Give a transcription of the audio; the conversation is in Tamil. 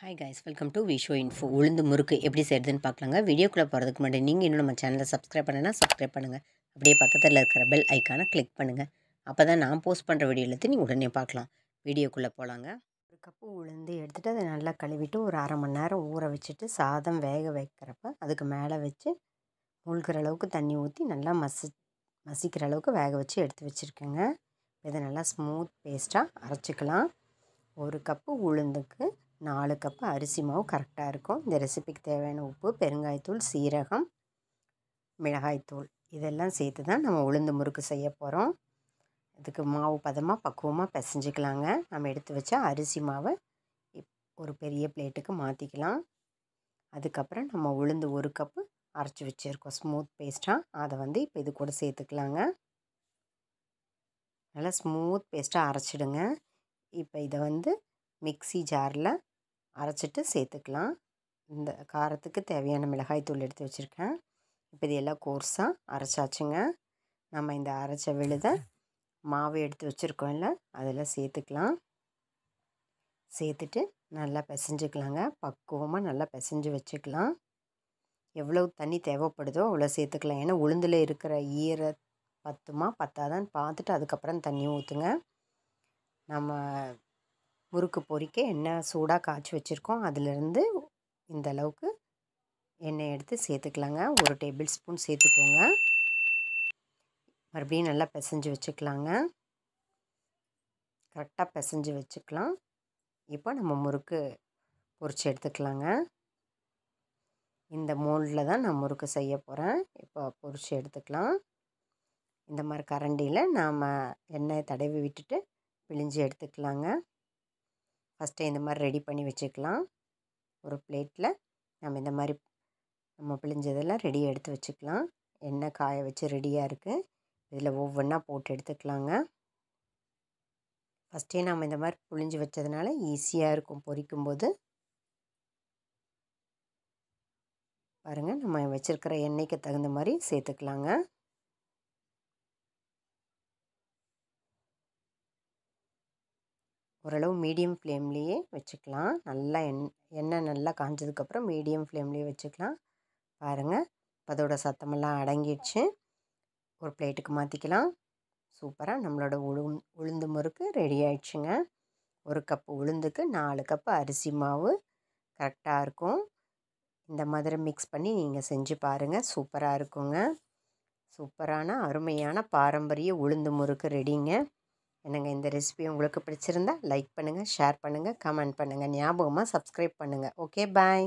Hi guys, welcome to Visho info. உளுந்து முறுக்கு எப்படி செய்கிறதுன்னு பார்க்கலாங்க. வீடியோக்குள்ளே போகிறதுக்கு முன்னாடி நீங்கள் இன்னும் நம்ம சேனலை சப்ஸ்கிரைப் பண்ணுன்னா சப்ஸ்கிரைப் பண்ணுங்கள். அப்படியே பக்கத்தில் இருக்கிற பெல் ஐக்கானை கிளிக் பண்ணுங்கள். அப்போ தான் நான் போஸ்ட் பண்ணுற வீடியோ எல்லாத்தையும் நீங்கள் உடனே பார்க்கலாம். வீடியோக்குள்ளே போகலாங்க. ஒரு கப்பு உளுந்து எடுத்துகிட்டு அதை நல்லா கழுவிட்டு ஒரு அரை மணி நேரம் ஊற வச்சுட்டு சாதம் வேக வைக்கிறப்ப அதுக்கு மேலே வச்சு மூழ்கிற அளவுக்கு தண்ணி ஊற்றி நல்லா மசிக்கிற அளவுக்கு வேக வச்சு எடுத்து வச்சுருக்கேங்க. இதை நல்லா ஸ்மூத் பேஸ்ட்டாக அரைச்சிக்கலாம். ஒரு கப்பு உளுந்துக்கு 4 கப்பு அரிசி மாவு கரெக்டாக இருக்கும். இந்த ரெசிபிக்கு தேவையான உப்பு, பெருங்காயத்தூள், சீரகம், மிளகாய்த்தூள் இதெல்லாம் சேர்த்து தான் நம்ம உளுந்து முறுக்கு செய்ய போகிறோம். இதுக்கு மாவு பதமாக பக்குவமாக பிசைஞ்சிக்கலாங்க. நம்ம எடுத்து வச்ச அரிசி மாவை ஒரு பெரிய பிளேட்டுக்கு மாற்றிக்கலாம். அதுக்கப்புறம் நம்ம உளுந்து 1 கப்பு அரைச்சி வச்சுருக்கோம் ஸ்மூத் பேஸ்ட்டாக. அதை இப்போ இது கூட சேர்த்துக்கலாங்க. நல்லா ஸ்மூத் பேஸ்ட்டாக அரைச்சிடுங்க. இப்போ இதை மிக்ஸி ஜாரில் அரைச்சிட்டு சேர்த்துக்கலாம். இந்த காரத்துக்கு தேவையான மிளகாய்த்தூள் எடுத்து வச்சுருக்கேன். இப்போ இது எல்லாம் கோர்ஸாக அரைச்சாச்சுங்க. நம்ம இந்த அரைச்ச விழுதை மாவு எடுத்து வச்சுருக்கோம்ல அதில் சேர்த்துக்கலாம். சேர்த்துட்டு நல்லா பிசைஞ்சிக்கலாங்க. பக்குவமாக நல்லா பிசைஞ்சு வச்சுக்கலாம். எவ்வளோ தண்ணி தேவைப்படுதோ அவ்வளோ சேர்த்துக்கலாம். ஏன்னா உளுந்தில் இருக்கிற பத்துமா பத்தாதான்னு பார்த்துட்டு அதுக்கப்புறம் தண்ணி ஊற்றுங்க. நம்ம முறுக்கு பொரிக்க எண்ணெய் சூடாக காய்ச்சி வச்சுருக்கோம். அதிலிருந்து இந்த அளவுக்கு எண்ணெய் எடுத்து சேர்த்துக்கலாங்க. 1 டேபிள் ஸ்பூன் சேர்த்துக்கோங்க. மறுபடியும் நல்லா பிசைஞ்சு வச்சுக்கலாங்க. கரெக்டாக பிசைஞ்சு வச்சுக்கலாம். இப்போ நம்ம முறுக்கு பொரிச்சு எடுத்துக்கலாங்க. இந்த மோல்டில் தான் நான் முறுக்கு செய்ய போகிறேன். இப்போ பொரிச்சு எடுத்துக்கலாம். இந்த மாதிரி கரண்டியில் நாம் எண்ணெய் தடவி விட்டுட்டு பிழிஞ்சு எடுத்துக்கலாங்க. ஃபஸ்ட்டு இந்த மாதிரி ரெடி பண்ணி வச்சுக்கலாம். ஒரு பிளேட்டில் நம்ம இந்த மாதிரி நம்ம பிழிஞ்சதெல்லாம் ரெடியாக எடுத்து வச்சுக்கலாம். எண்ணெய் காய வச்சு ரெடியாக இருக்குது. இதில் ஒவ்வொன்றா போட்டு எடுத்துக்கலாங்க. ஃபஸ்ட்டே நம்ம இந்த மாதிரி புழிஞ்சு வச்சதுனால ஈஸியாக இருக்கும் பொரிக்கும்போது. பாருங்கள், நம்ம வச்சுருக்கிற எண்ணெய்க்கு தகுந்த மாதிரி சேர்த்துக்கலாங்க. ஓரளவு மீடியம் ஃப்ளேம்லேயே வச்சுக்கலாம். நல்லா எண்ணெய் நல்லா காஞ்சதுக்கப்புறம் மீடியம் ஃப்ளேம்லேயே வச்சுக்கலாம். பாருங்கள், அதோட சத்தமெல்லாம் அடங்கிடுச்சு. ஒரு பிளேட்டுக்கு மாற்றிக்கலாம். சூப்பராக நம்மளோட உளுந்து முறுக்கு ரெடி ஆயிடுச்சுங்க. 1 கப்பு உளுந்துக்கு 4 கப்பு அரிசி மாவு கரெக்டாக இருக்கும். இந்த மாதிரி மிக்ஸ் பண்ணி நீங்கள் செஞ்சு பாருங்கள். சூப்பராக இருக்குங்க. சூப்பரான அருமையான பாரம்பரிய உளுந்து முறுக்கு ரெடிங்க. என்னங்க, இந்த ரெசிபி உங்களுக்கு பிடிச்சிருந்தா லைக் பண்ணுங்கள், ஷேர் பண்ணுங்கள், கமெண்ட் பண்ணுங்கள். ஞாபகமாக சப்ஸ்கிரைப் பண்ணுங்கள். ஓகே, பாய்.